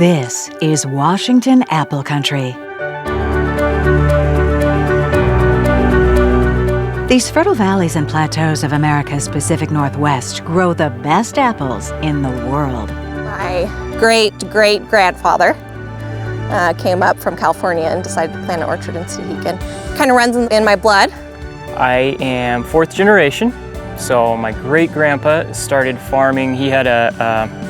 This is Washington apple country. These fertile valleys and plateaus of America's Pacific Northwest grow the best apples in the world. My great-great-grandfather came up from California and decided to plant an orchard in Stehekin. Kind of runs in my blood. I am fourth generation, so my great-grandpa started farming. He had a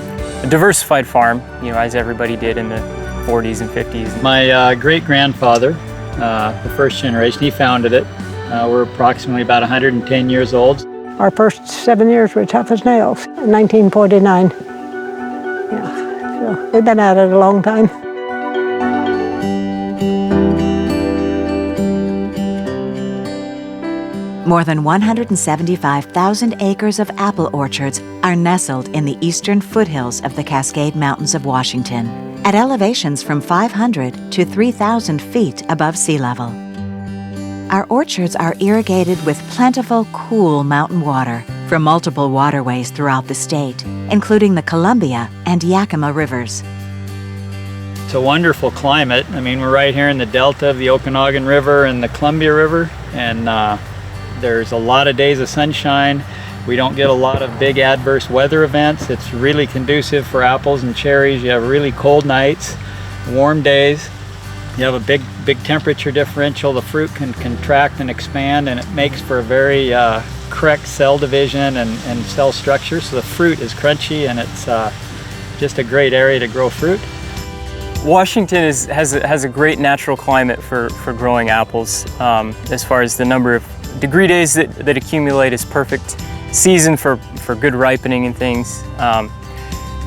diversified farm, as everybody did in the 40s and 50s. My great-grandfather, the first generation, he founded it. We're approximately about 110 years old. Our first 7 years were tough as nails, in 1949. Yeah, so we've been at it a long time. More than 175,000 acres of apple orchards are nestled in the eastern foothills of the Cascade Mountains of Washington, at elevations from 500 to 3,000 feet above sea level. Our orchards are irrigated with plentiful, cool mountain water from multiple waterways throughout the state, including the Columbia and Yakima rivers. It's a wonderful climate. We're right here in the delta of the Okanagan River and the Columbia River, and there's a lot of days of sunshine. We don't get a lot of big adverse weather events. It's really conducive for apples and cherries. You have really cold nights, warm days. You have a big temperature differential. The fruit can contract and expand, and it makes for a very correct cell division and cell structure. So the fruit is crunchy, and it's just a great area to grow fruit. Washington has a great natural climate for growing apples. As far as the number of degree days that accumulate is perfect season for good ripening and things.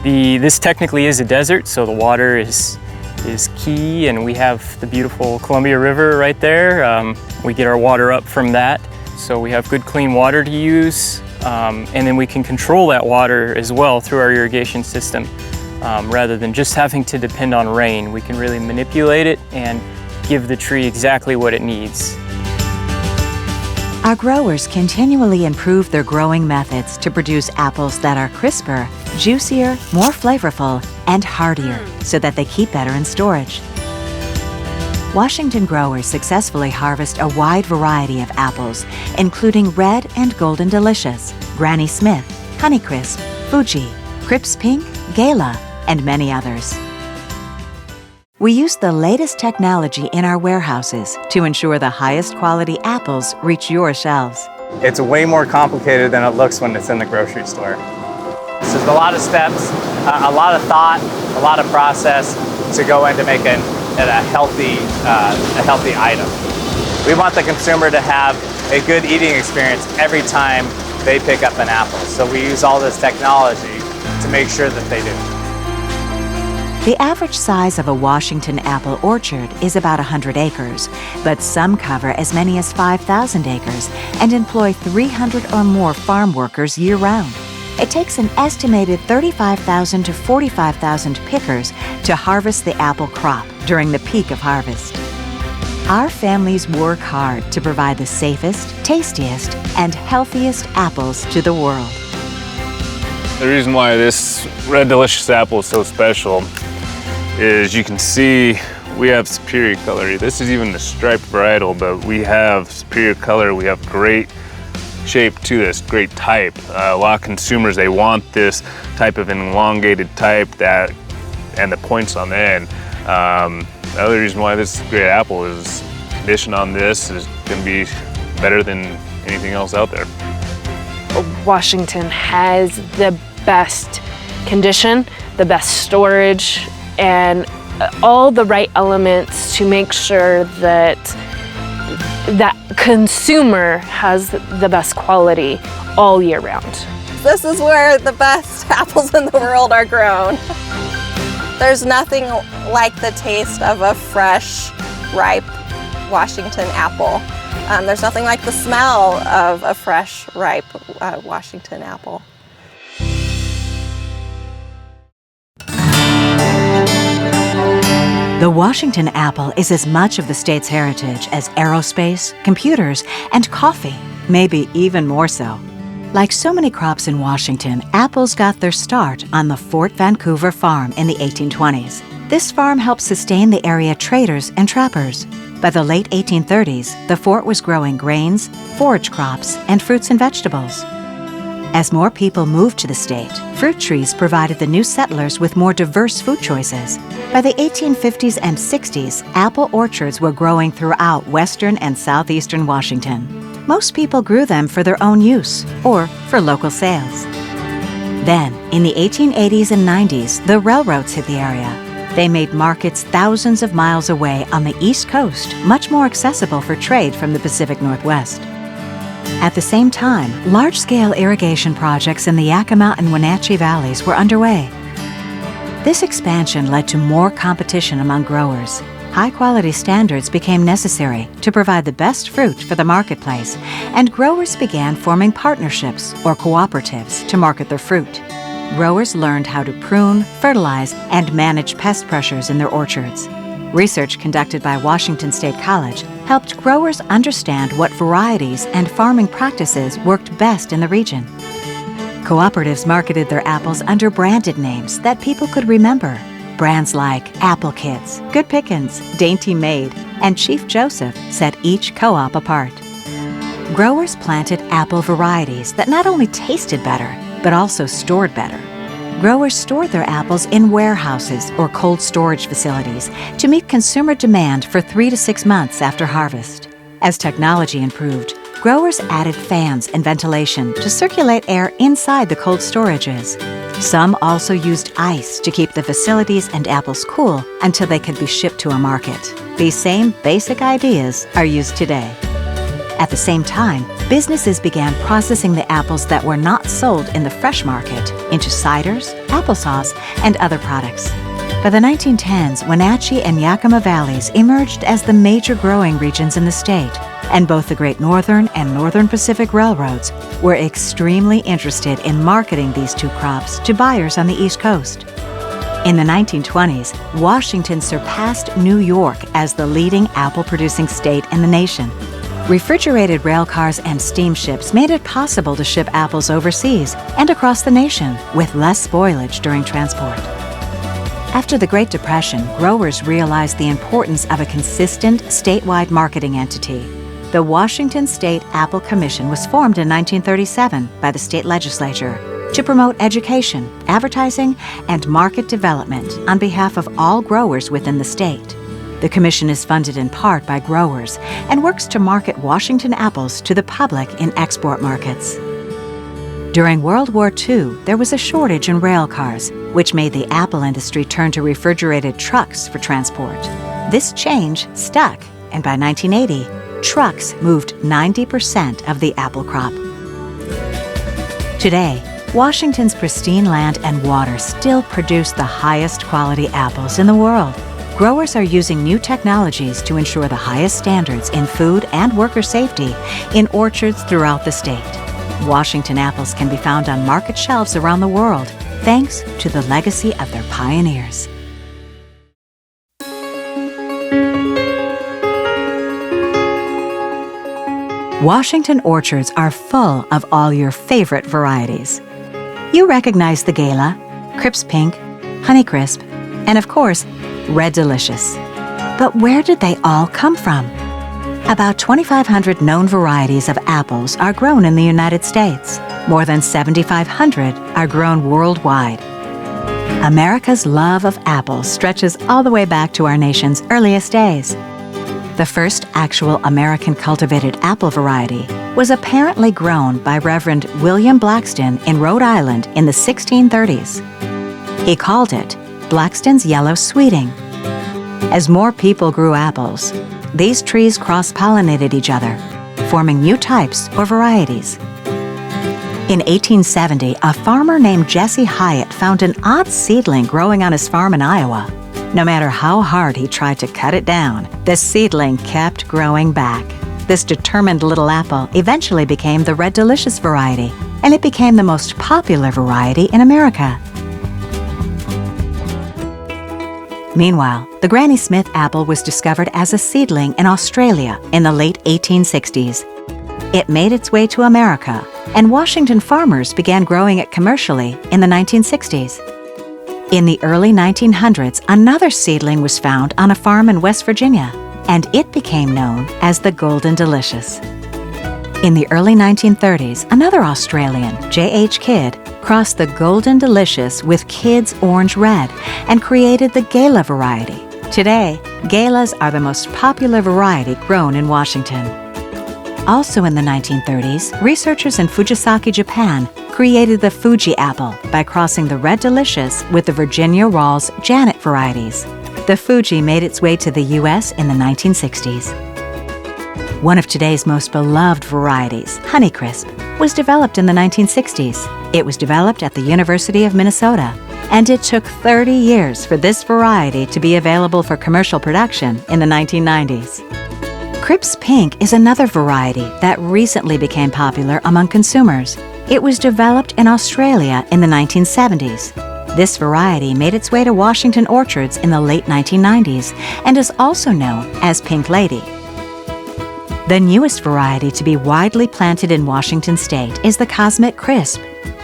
This technically is a desert, so the water is key, and we have the beautiful Columbia River right there. We get our water up from that, so we have good clean water to use, and then we can control that water as well through our irrigation system. Rather than just having to depend on rain, we can really manipulate it and give the tree exactly what it needs. Our growers continually improve their growing methods to produce apples that are crisper, juicier, more flavorful, and hardier, so that they keep better in storage. Washington growers successfully harvest a wide variety of apples, including Red and Golden Delicious, Granny Smith, Honeycrisp, Fuji, Crips Pink, Gala, and many others. We use the latest technology in our warehouses to ensure the highest quality apples reach your shelves. It's way more complicated than it looks when it's in the grocery store. So there's a lot of steps, a lot of thought, a lot of process to go into making it a healthy item. We want the consumer to have a good eating experience every time they pick up an apple. So we use all this technology to make sure that they do. The average size of a Washington apple orchard is about 100 acres, but some cover as many as 5,000 acres and employ 300 or more farm workers year-round. It takes an estimated 35,000 to 45,000 pickers to harvest the apple crop during the peak of harvest. Our families work hard to provide the safest, tastiest, and healthiest apples to the world. The reason why this Red Delicious apple is so special is you can see we have superior color. This is even the striped varietal, but we have superior color. We have great shape to this, great type. A lot of consumers, they want this type of an elongated type and the points on the end. The other reason why this is a great apple is condition on this is going to be better than anything else out there. Washington has the best condition, the best storage, and all the right elements to make sure that that consumer has the best quality all year round. This is where the best apples in the world are grown. There's nothing like the taste of a fresh, ripe Washington apple. There's nothing like the smell of a fresh, ripe Washington apple. The Washington apple is as much of the state's heritage as aerospace, computers, and coffee, maybe even more so. Like so many crops in Washington, apples got their start on the Fort Vancouver farm in the 1820s. This farm helped sustain the area traders and trappers. By the late 1830s, the fort was growing grains, forage crops, and fruits and vegetables. As more people moved to the state, fruit trees provided the new settlers with more diverse food choices. By the 1850s and 60s, apple orchards were growing throughout western and southeastern Washington. Most people grew them for their own use or for local sales. Then, in the 1880s and 90s, the railroads hit the area. They made markets thousands of miles away on the East Coast much more accessible for trade from the Pacific Northwest. At the same time, large-scale irrigation projects in the Yakima and Wenatchee valleys were underway. This expansion led to more competition among growers. High-quality standards became necessary to provide the best fruit for the marketplace, and growers began forming partnerships or cooperatives to market their fruit. Growers learned how to prune, fertilize, and manage pest pressures in their orchards. Research conducted by Washington State College helped growers understand what varieties and farming practices worked best in the region. Cooperatives marketed their apples under branded names that people could remember. Brands like Apple Kids, Good Pickins, Dainty Maid, and Chief Joseph set each co-op apart. Growers planted apple varieties that not only tasted better, but also stored better. Growers stored their apples in warehouses or cold storage facilities to meet consumer demand for 3 to 6 months after harvest. As technology improved, growers added fans and ventilation to circulate air inside the cold storages. Some also used ice to keep the facilities and apples cool until they could be shipped to a market. These same basic ideas are used today. At the same time, businesses began processing the apples that were not sold in the fresh market into ciders, applesauce, and other products. By the 1910s, Wenatchee and Yakima valleys emerged as the major growing regions in the state, and both the Great Northern and Northern Pacific Railroads were extremely interested in marketing these two crops to buyers on the East Coast. In the 1920s, Washington surpassed New York as the leading apple-producing state in the nation. Refrigerated rail cars and steamships made it possible to ship apples overseas and across the nation with less spoilage during transport. After the Great Depression, growers realized the importance of a consistent statewide marketing entity. The Washington State Apple Commission was formed in 1937 by the state legislature to promote education, advertising, and market development on behalf of all growers within the state. The commission is funded in part by growers and works to market Washington apples to the public in export markets. During World War II, there was a shortage in rail cars, which made the apple industry turn to refrigerated trucks for transport. This change stuck, and by 1980, trucks moved 90% of the apple crop. Today, Washington's pristine land and water still produce the highest quality apples in the world. Growers are using new technologies to ensure the highest standards in food and worker safety in orchards throughout the state. Washington apples can be found on market shelves around the world thanks to the legacy of their pioneers. Washington orchards are full of all your favorite varieties. You recognize the Gala, Crisp Pink, Honeycrisp, and of course, Red Delicious. But where did they all come from? About 2,500 known varieties of apples are grown in the United States. More than 7,500 are grown worldwide. America's love of apples stretches all the way back to our nation's earliest days. The first actual American cultivated apple variety was apparently grown by Reverend William Blackston in Rhode Island in the 1630s. He called it Blackston's Yellow Sweeting. As more people grew apples, these trees cross-pollinated each other, forming new types or varieties. In 1870, a farmer named Jesse Hyatt found an odd seedling growing on his farm in Iowa. No matter how hard he tried to cut it down, the seedling kept growing back. This determined little apple eventually became the Red Delicious variety, and it became the most popular variety in America. Meanwhile, the Granny Smith apple was discovered as a seedling in Australia in the late 1860s. It made its way to America, and Washington farmers began growing it commercially in the 1960s. In the early 1900s, another seedling was found on a farm in West Virginia, and it became known as the Golden Delicious. In the early 1930s, another Australian, J.H. Kidd, crossed the Golden Delicious with Kidd's Orange Red and created the Gala variety. Today, Galas are the most popular variety grown in Washington. Also in the 1930s, researchers in Fujisaki, Japan, created the Fuji apple by crossing the Red Delicious with the Virginia Rawls Janet varieties. The Fuji made its way to the U.S. in the 1960s. One of today's most beloved varieties, Honeycrisp, was developed in the 1960s. It was developed at the University of Minnesota, and it took 30 years for this variety to be available for commercial production in the 1990s. Crisp Pink is another variety that recently became popular among consumers. It was developed in Australia in the 1970s. This variety made its way to Washington orchards in the late 1990s and is also known as Pink Lady. The newest variety to be widely planted in Washington State is the Cosmic Crisp.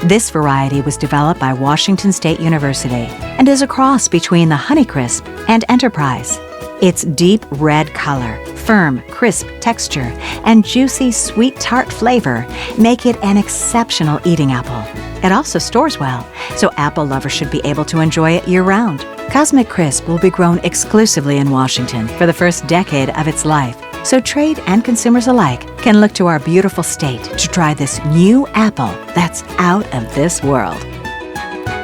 This variety was developed by Washington State University and is a cross between the Honeycrisp and Enterprise. Its deep red color, firm, crisp texture, and juicy, sweet tart flavor make it an exceptional eating apple. It also stores well, so apple lovers should be able to enjoy it year-round. Cosmic Crisp will be grown exclusively in Washington for the first decade of its life, so trade and consumers alike can look to our beautiful state to try this new apple that's out of this world.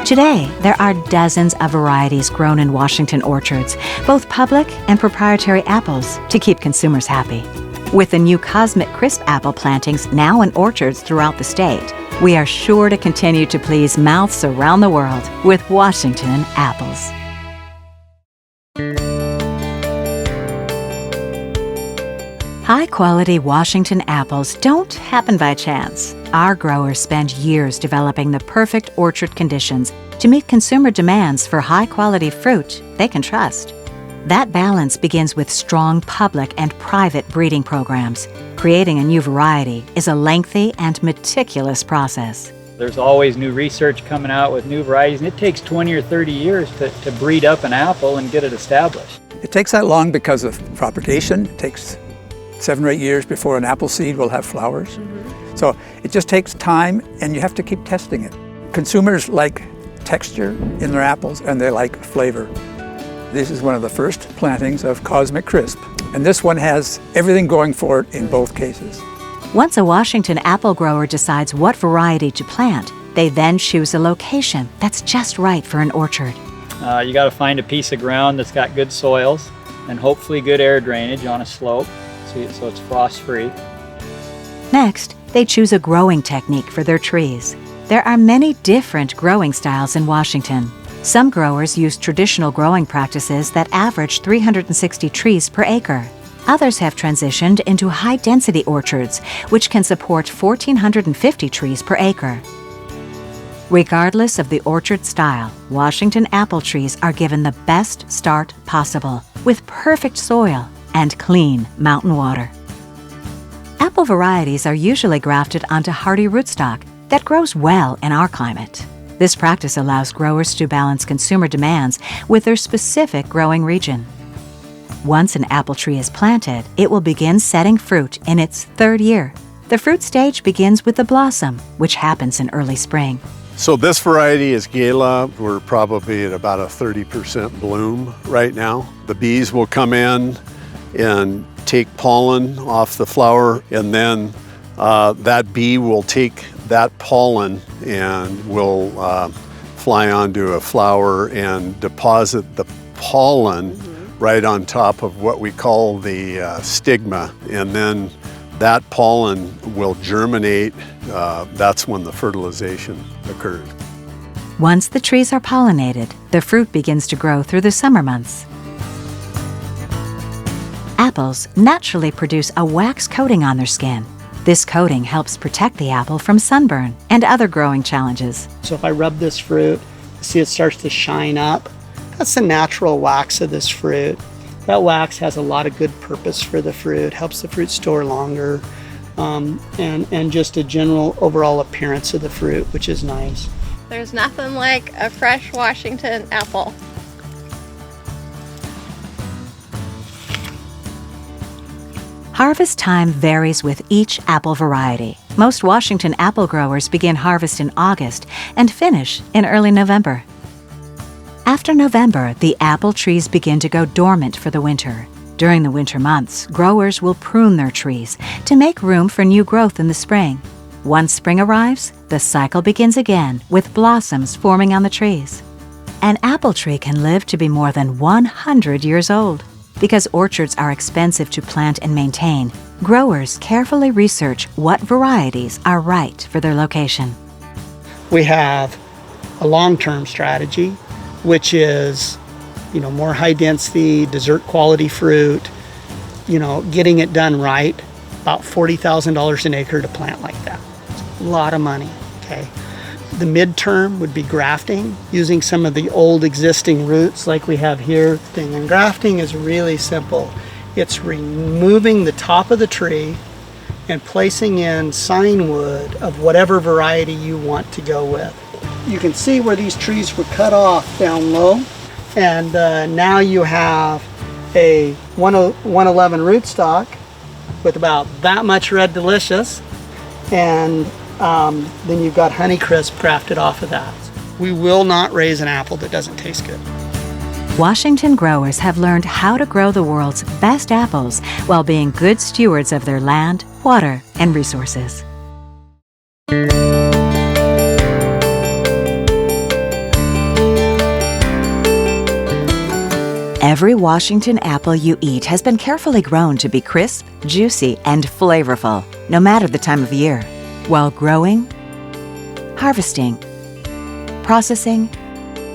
Today, there are dozens of varieties grown in Washington orchards, both public and proprietary apples, to keep consumers happy. With the new Cosmic Crisp apple plantings now in orchards throughout the state, we are sure to continue to please mouths around the world with Washington apples. High-quality Washington apples don't happen by chance. Our growers spend years developing the perfect orchard conditions to meet consumer demands for high-quality fruit they can trust. That balance begins with strong public and private breeding programs. Creating a new variety is a lengthy and meticulous process. There's always new research coming out with new varieties, and it takes 20 or 30 years to breed up an apple and get it established. It takes that long because of propagation. It takes 7 or 8 years before an apple seed will have flowers. So it just takes time, and you have to keep testing it. Consumers like texture in their apples, and they like flavor. This is one of the first plantings of Cosmic Crisp, and this one has everything going for it in both cases. Once a Washington apple grower decides what variety to plant, they then choose a location that's just right for an orchard. You got to find a piece of ground that's got good soils and hopefully good air drainage on a slope, so it's frost-free. Next, they choose a growing technique for their trees. There are many different growing styles in Washington. Some growers use traditional growing practices that average 360 trees per acre. Others have transitioned into high-density orchards, which can support 1,450 trees per acre. Regardless of the orchard style, Washington apple trees are given the best start possible, with perfect soil and clean mountain water. Apple varieties are usually grafted onto hardy rootstock that grows well in our climate. This practice allows growers to balance consumer demands with their specific growing region. Once an apple tree is planted, it will begin setting fruit in its 3rd year. The fruit stage begins with the blossom, which happens in early spring. So this variety is Gala. We're probably at about a 30% bloom right now. The bees will come in and take pollen off the flower, and then that bee will take that pollen and will fly onto a flower and deposit the pollen right on top of what we call the stigma, and then that pollen will germinate. That's when the fertilization occurs. Once the trees are pollinated, the fruit begins to grow through the summer months. Apples naturally produce a wax coating on their skin. This coating helps protect the apple from sunburn and other growing challenges. So if I rub this fruit, see it starts to shine up. That's the natural wax of this fruit. That wax has a lot of good purpose for the fruit, helps the fruit store longer, and just a general overall appearance of the fruit, which is nice. There's nothing like a fresh Washington apple. Harvest time varies with each apple variety. Most Washington apple growers begin harvest in August and finish in early November. After November, the apple trees begin to go dormant for the winter. During the winter months, growers will prune their trees to make room for new growth in the spring. Once spring arrives, the cycle begins again with blossoms forming on the trees. An apple tree can live to be more than 100 years old. Because orchards are expensive to plant and maintain, growers carefully research what varieties are right for their location. We have a long-term strategy, which is, more high density, dessert quality fruit, getting it done right, about $40,000 an acre to plant like that. It's a lot of money, okay? The midterm would be grafting, using some of the old existing roots like we have here. And grafting is really simple. It's removing the top of the tree and placing in sign wood of whatever variety you want to go with. You can see where these trees were cut off down low, and now you have a 111 rootstock with about that much Red Delicious, and then you've got Honeycrisp grafted off of that. We will not raise an apple that doesn't taste good. Washington growers have learned how to grow the world's best apples while being good stewards of their land, water, and resources. Every Washington apple you eat has been carefully grown to be crisp, juicy, and flavorful, no matter the time of year. While growing, harvesting, processing,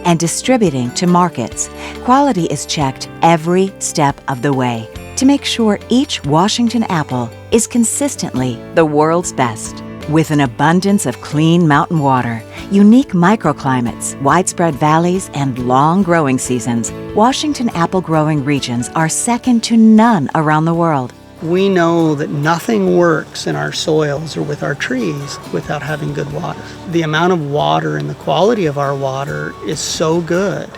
and distributing to markets, quality is checked every step of the way to make sure each Washington apple is consistently the world's best. With an abundance of clean mountain water, unique microclimates, widespread valleys, and long growing seasons, Washington apple growing regions are second to none around the world. We know that nothing works in our soils or with our trees without having good water. The amount of water and the quality of our water is so good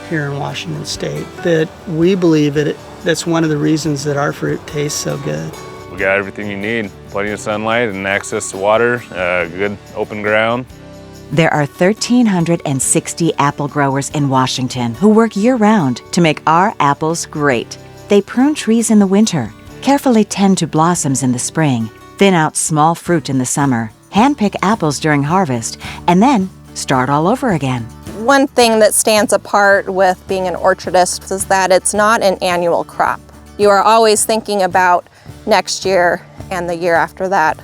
here in Washington State that we believe that's one of the reasons that our fruit tastes so good. We got everything you need, plenty of sunlight and access to water, good open ground. There are 1,360 apple growers in Washington who work year-round to make our apples great. They prune trees in the winter, carefully tend to blossoms in the spring, thin out small fruit in the summer, handpick apples during harvest, and then start all over again. One thing that stands apart with being an orchardist is that it's not an annual crop. You are always thinking about next year and the year after that.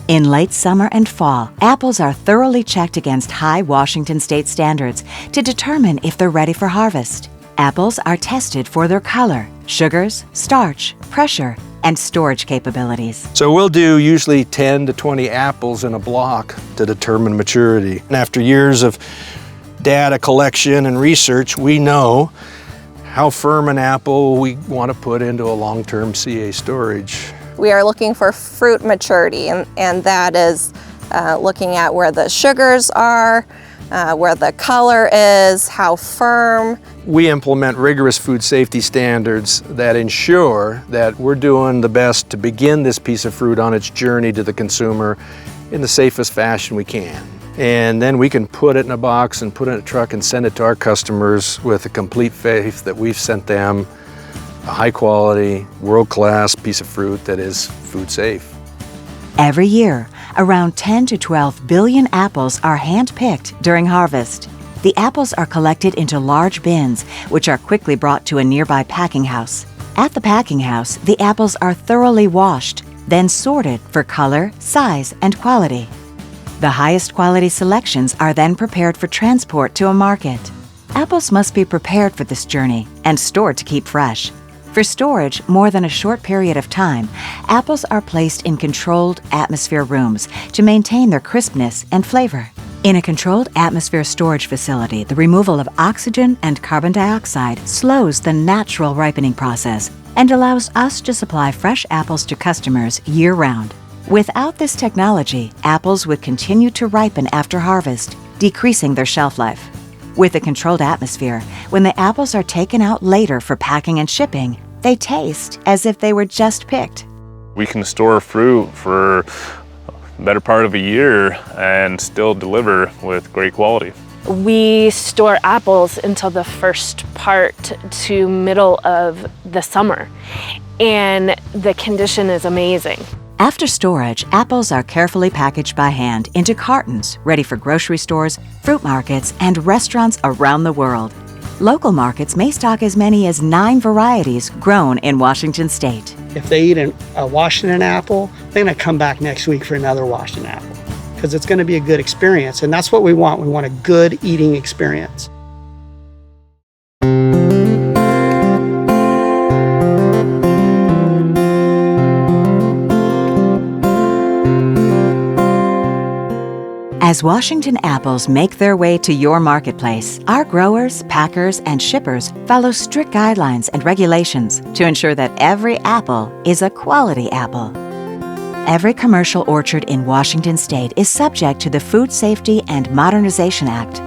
In late summer and fall, apples are thoroughly checked against high Washington State standards to determine if they're ready for harvest. Apples are tested for their color, sugars, starch, pressure, and storage capabilities. So we'll do usually 10 to 20 apples in a block to determine maturity. And after years of data collection and research, we know how firm an apple we want to put into a long-term CA storage. We are looking for fruit maturity, and that is looking at where the sugars are, where the color is, how firm. We implement rigorous food safety standards that ensure that we're doing the best to begin this piece of fruit on its journey to the consumer in the safest fashion we can. And then we can put it in a box and put it in a truck and send it to our customers with a complete faith that we've sent them a high quality, world-class piece of fruit that is food safe. Every year, around 10 to 12 billion apples are hand-picked during harvest. The apples are collected into large bins, which are quickly brought to a nearby packing house. At the packing house, the apples are thoroughly washed, then sorted for color, size, and quality. The highest quality selections are then prepared for transport to a market. Apples must be prepared for this journey and stored to keep fresh. For storage more than a short period of time, apples are placed in controlled atmosphere rooms to maintain their crispness and flavor. In a controlled atmosphere storage facility, the removal of oxygen and carbon dioxide slows the natural ripening process and allows us to supply fresh apples to customers year-round. Without this technology, apples would continue to ripen after harvest, decreasing their shelf life. With a controlled atmosphere, when the apples are taken out later for packing and shipping, they taste as if they were just picked. We can store fruit for a better part of a year and still deliver with great quality. We store apples until the first part to middle of the summer, and the condition is amazing. After storage, apples are carefully packaged by hand into cartons, ready for grocery stores, fruit markets, and restaurants around the world. Local markets may stock as many as 9 varieties grown in Washington State. If they eat a Washington apple, they're going to come back next week for another Washington apple, because it's going to be a good experience, and that's what we want. We want a good eating experience. As Washington apples make their way to your marketplace, our growers, packers, and shippers follow strict guidelines and regulations to ensure that every apple is a quality apple. Every commercial orchard in Washington State is subject to the Food Safety and Modernization Act.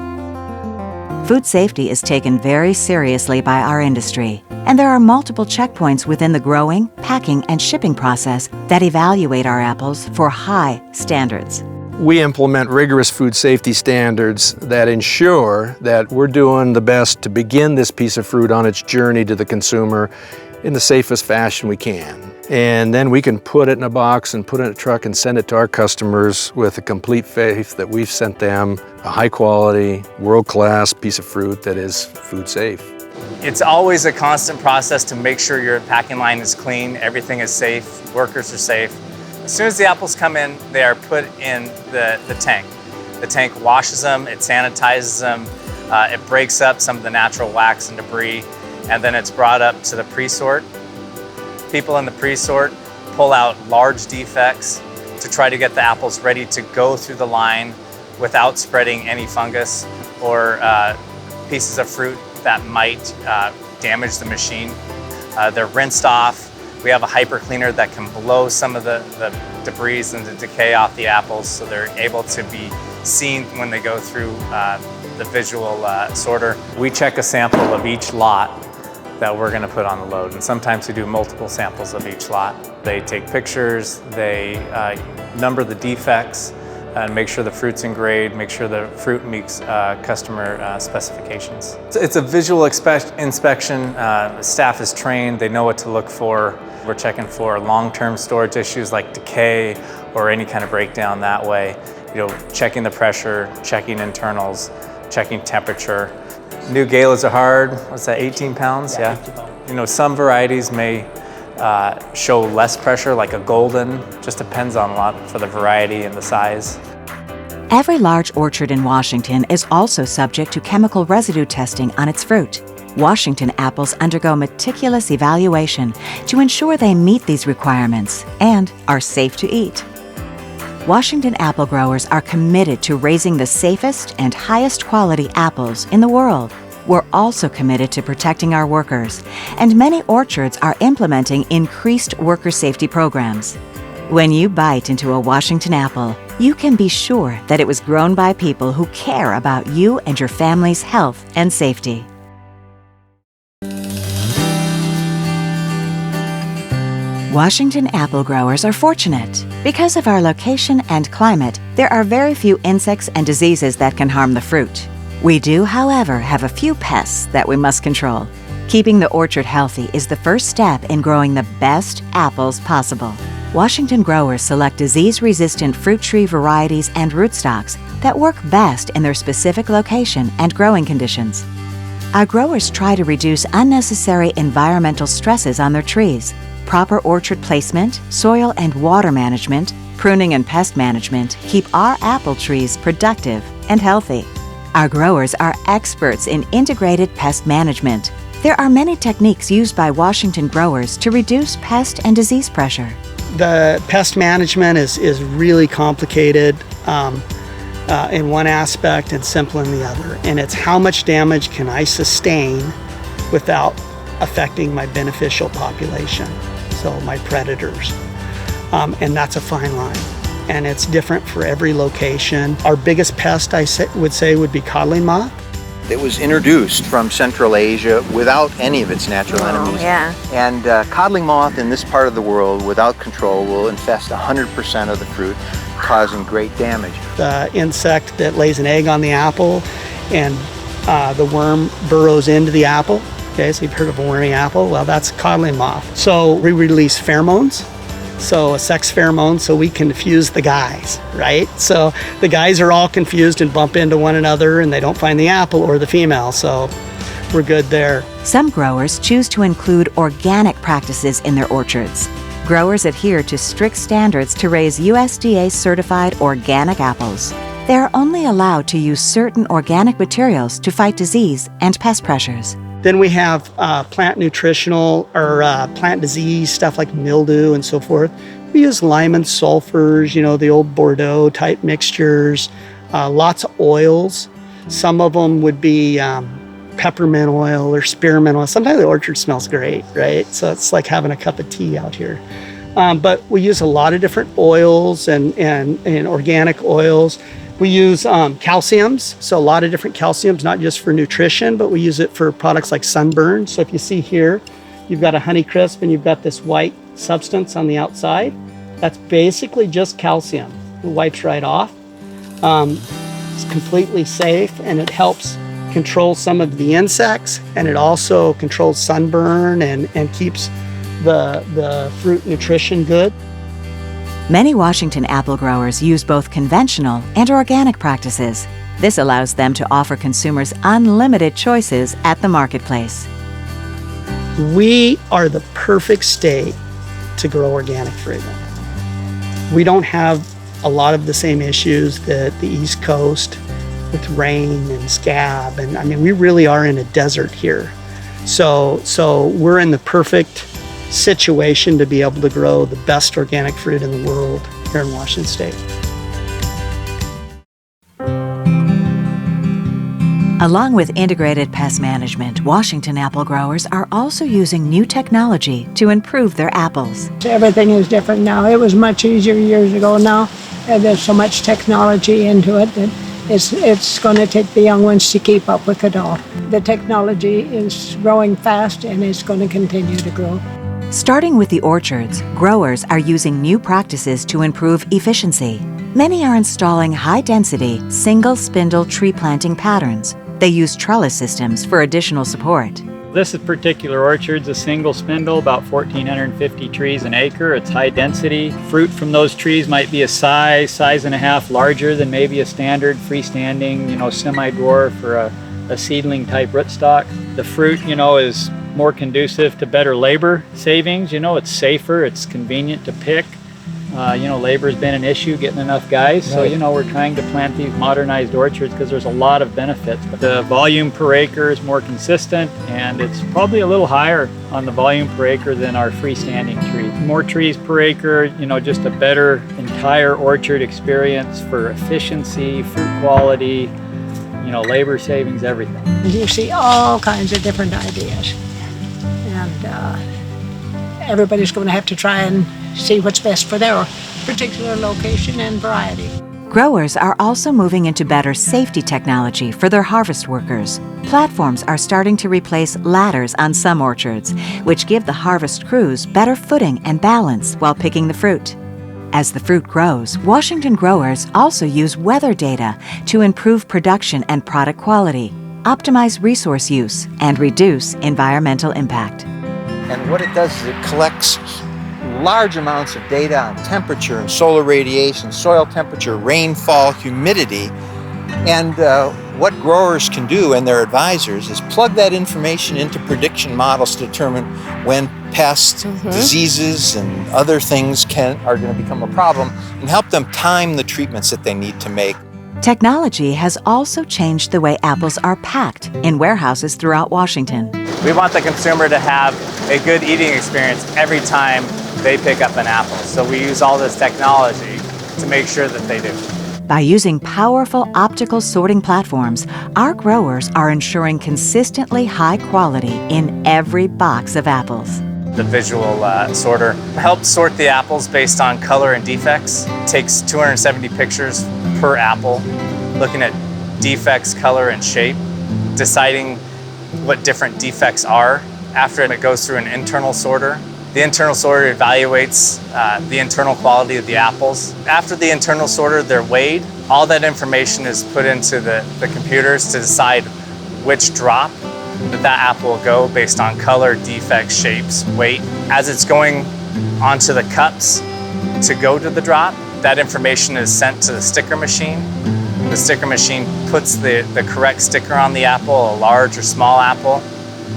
Food safety is taken very seriously by our industry, and there are multiple checkpoints within the growing, packing, and shipping process that evaluate our apples for high standards. We implement rigorous food safety standards that ensure that we're doing the best to begin this piece of fruit on its journey to the consumer in the safest fashion we can. And then we can put it in a box and put it in a truck and send it to our customers with a complete faith that we've sent them a high quality, world-class piece of fruit that is food safe. It's always a constant process to make sure your packing line is clean, everything is safe, workers are safe. As soon as the apples come in, they are put in the tank. The tank washes them, it sanitizes them, it breaks up some of the natural wax and debris, and then it's brought up to the pre-sort. People in the pre-sort pull out large defects to try to get the apples ready to go through the line without spreading any fungus or pieces of fruit that might damage the machine. They're rinsed off. We have a hyper cleaner that can blow some of the debris and the decay off the apples so they're able to be seen when they go through the visual sorter. We check a sample of each lot that we're going to put on the load, and sometimes we do multiple samples of each lot. They take pictures, they number the defects, and make sure the fruit's in grade, make sure the fruit meets customer specifications. It's a visual inspection. Staff is trained, they know what to look for. We're checking for long-term storage issues like decay or any kind of breakdown that way. You know, checking the pressure, checking internals, checking temperature. New galas are hard, what's that, 18 pounds? Yeah. You know, some varieties may show less pressure, like a golden, just depends on a lot for the variety and the size. Every large orchard in Washington is also subject to chemical residue testing on its fruit. Washington apples undergo meticulous evaluation to ensure they meet these requirements and are safe to eat. Washington apple growers are committed to raising the safest and highest quality apples in the world. We're also committed to protecting our workers, and many orchards are implementing increased worker safety programs. When you bite into a Washington apple, you can be sure that it was grown by people who care about you and your family's health and safety. Washington apple growers are fortunate. Because of our location and climate, there are very few insects and diseases that can harm the fruit. We do, however, have a few pests that we must control. Keeping the orchard healthy is the first step in growing the best apples possible. Washington growers select disease-resistant fruit tree varieties and rootstocks that work best in their specific location and growing conditions. Our growers try to reduce unnecessary environmental stresses on their trees. Proper orchard placement, soil and water management, pruning and pest management keep our apple trees productive and healthy. Our growers are experts in integrated pest management. There are many techniques used by Washington growers to reduce pest and disease pressure. The pest management is really complicated in one aspect and simple in the other. And it's how much damage can I sustain without affecting my beneficial population, so my predators. And that's a fine line. and it's different for every location. Our biggest pest, would say, would be codling moth. It was introduced from Central Asia without any of its natural enemies. Yeah. And codling moth in this part of the world, without control, will infest 100% of the fruit, causing great damage. The insect that lays an egg on the apple, and the worm burrows into the apple. Okay, so you've heard of a wormy apple? Well, that's codling moth. So we release pheromones. So a sex pheromone, so we confuse the guys, right? So the guys are all confused and bump into one another and they don't find the apple or the female, so we're good there. Some growers choose to include organic practices in their orchards. Growers adhere to strict standards to raise USDA-certified organic apples. They are only allowed to use certain organic materials to fight disease and pest pressures. Then we have plant nutritional or plant disease stuff like mildew and so forth. We use lime and sulfurs, the old Bordeaux type mixtures, lots of oils. Some of them would be peppermint oil or spearmint oil. Sometimes the orchard smells great, right? So it's like having a cup of tea out here. But we use a lot of different oils and organic oils. We use calciums, so a lot of different calciums, not just for nutrition, but we use it for products like sunburn. So if you see here, you've got a Honeycrisp and you've got this white substance on the outside. That's basically just calcium. It wipes right off. It's completely safe, and it helps control some of the insects, and it also controls sunburn and keeps the fruit nutrition good. Many Washington apple growers use both conventional and organic practices. This allows them to offer consumers unlimited choices at the marketplace. We are the perfect state to grow organic fruit. We don't have a lot of the same issues that the East Coast with rain and scab, and I mean, we really are in a desert here. So we're in the perfect situation to be able to grow the best organic fruit in the world here in Washington State. Along with integrated pest management, Washington apple growers are also using new technology to improve their apples. Everything is different now. It was much easier years ago now. And there's so much technology into it that it's going to take the young ones to keep up with it all. The technology is growing fast, and it's going to continue to grow. Starting with the orchards, growers are using new practices to improve efficiency. Many are installing high-density, single-spindle tree planting patterns. They use trellis systems for additional support. This particular orchard's a single spindle, about 1,450 trees an acre. It's high density. Fruit from those trees might be a size and a half larger than maybe a standard freestanding, semi-dwarf or a seedling type rootstock. The fruit, is more conducive to better labor savings. It's safer, it's convenient to pick. Labor's been an issue, getting enough guys. So, we're trying to plant these modernized orchards because there's a lot of benefits. The volume per acre is more consistent, and it's probably a little higher on the volume per acre than our freestanding trees. More trees per acre, just a better entire orchard experience for efficiency, fruit quality, labor savings, everything. You see all kinds of different ideas. And everybody's going to have to try and see what's best for their particular location and variety. Growers are also moving into better safety technology for their harvest workers. Platforms are starting to replace ladders on some orchards, which give the harvest crews better footing and balance while picking the fruit. As the fruit grows, Washington growers also use weather data to improve production and product quality, optimize resource use, and reduce environmental impact. And what it does is it collects large amounts of data on temperature and solar radiation, soil temperature, rainfall, humidity. And what growers can do, and their advisors, is plug that information into prediction models to determine when pests, diseases, and other things are going to become a problem, and help them time the treatments that they need to make. Technology has also changed the way apples are packed in warehouses throughout Washington. We want the consumer to have a good eating experience every time they pick up an apple. So we use all this technology to make sure that they do. By using powerful optical sorting platforms, our growers are ensuring consistently high quality in every box of apples. the visual sorter. Helps sort the apples based on color and defects. Takes 270 pictures per apple, looking at defects, color, and shape, deciding what different defects are. After it goes through an internal sorter. The internal sorter evaluates the internal quality of the apples. After the internal sorter, they're weighed. All that information is put into the computers to decide which drop that apple will go based on color, defects, shapes, weight. As it's going onto the cups to go to the drop, that information is sent to the sticker machine. The sticker machine puts the correct sticker on the apple, a large or small apple,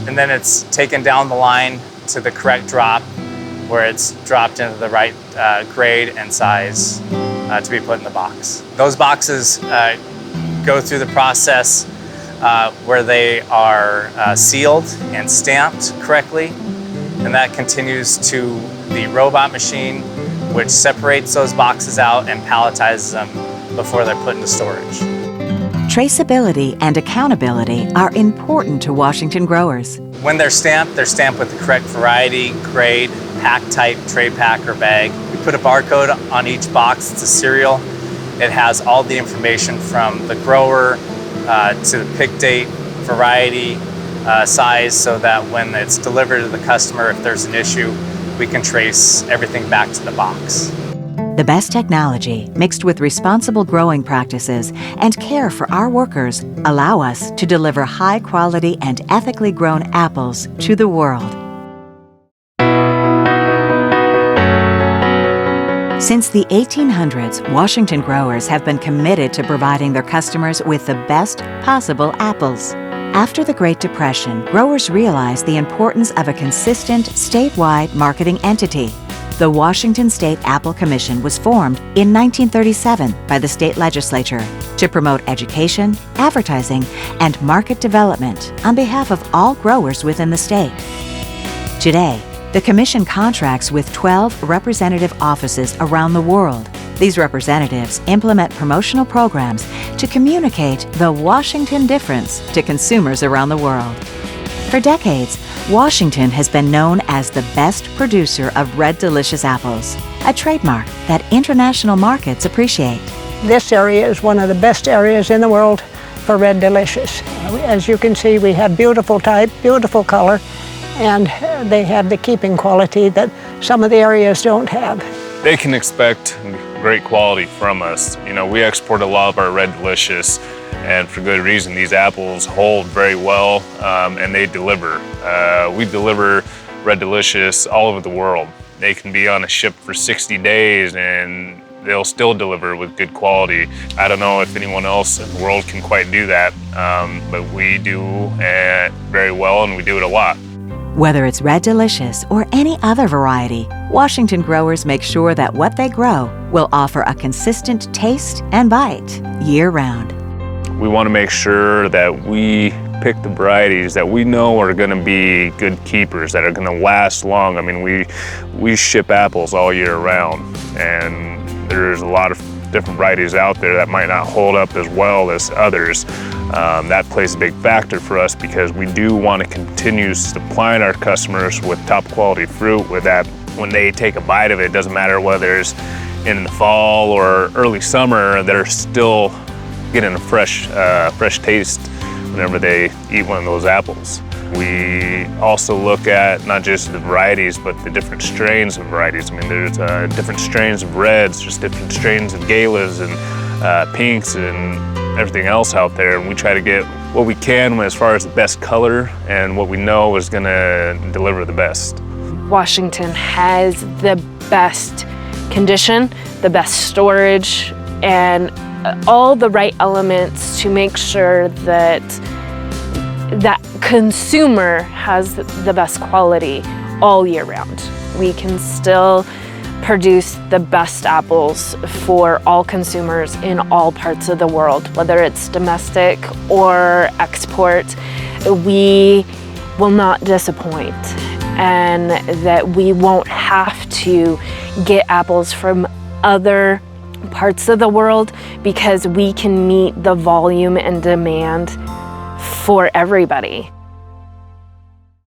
and then it's taken down the line to the correct drop where it's dropped into the right grade and size to be put in the box. Those boxes go through the process where they are sealed and stamped correctly, and that continues to the robot machine, which separates those boxes out and palletizes them before they're put into storage. Traceability and accountability are important to Washington growers. When they're stamped with the correct variety, grade, pack type, tray pack, or bag. We put a barcode on each box. It's a serial. It has all the information from the grower to the pick date, variety, size, so that when it's delivered to the customer, if there's an issue, we can trace everything back to the box. The best technology, mixed with responsible growing practices and care for our workers, allow us to deliver high-quality and ethically grown apples to the world. Since the 1800s, Washington growers have been committed to providing their customers with the best possible apples. After the Great Depression, growers realized the importance of a consistent, statewide marketing entity. The Washington State Apple Commission was formed in 1937 by the state legislature to promote education, advertising, and market development on behalf of all growers within the state. Today, the Commission contracts with 12 representative offices around the world. These representatives implement promotional programs to communicate the Washington difference to consumers around the world. For decades, Washington has been known as the best producer of Red Delicious apples, a trademark that international markets appreciate. This area is one of the best areas in the world for Red Delicious. As you can see, we have beautiful type, beautiful color, and they have the keeping quality that some of the areas don't have. They can expect great quality from us. You know, we export a lot of our Red Delicious, and for good reason. These apples hold very well, and they deliver. We deliver Red Delicious all over the world. They can be on a ship for 60 days and they'll still deliver with good quality. I don't know if anyone else in the world can quite do that, but we do very well, and we do it a lot. Whether it's Red Delicious or any other variety, Washington growers make sure that what they grow will offer a consistent taste and bite year-round. We want to make sure that we pick the varieties that we know are going to be good keepers, that are going to last long. I mean, we ship apples all year round, and there's a lot of different varieties out there that might not hold up as well as others. That plays a big factor for us because we do want to continue supplying our customers with top quality fruit with that. When they take a bite of it, it doesn't matter whether it's in the fall or early summer, they're still getting a fresh taste whenever they eat one of those apples. We also look at not just the varieties, but the different strains of varieties. I mean, there's different strains of reds, just different strains of galas and pinks and everything else out there. And we try to get what we can as far as the best color and what we know is gonna deliver the best. Washington has the best condition, the best storage, and all the right elements to make sure that that consumer has the best quality all year round. We can still produce the best apples for all consumers in all parts of the world, whether it's domestic or export. We will not disappoint, and that we won't have to get apples from other parts of the world because we can meet the volume and demand for everybody.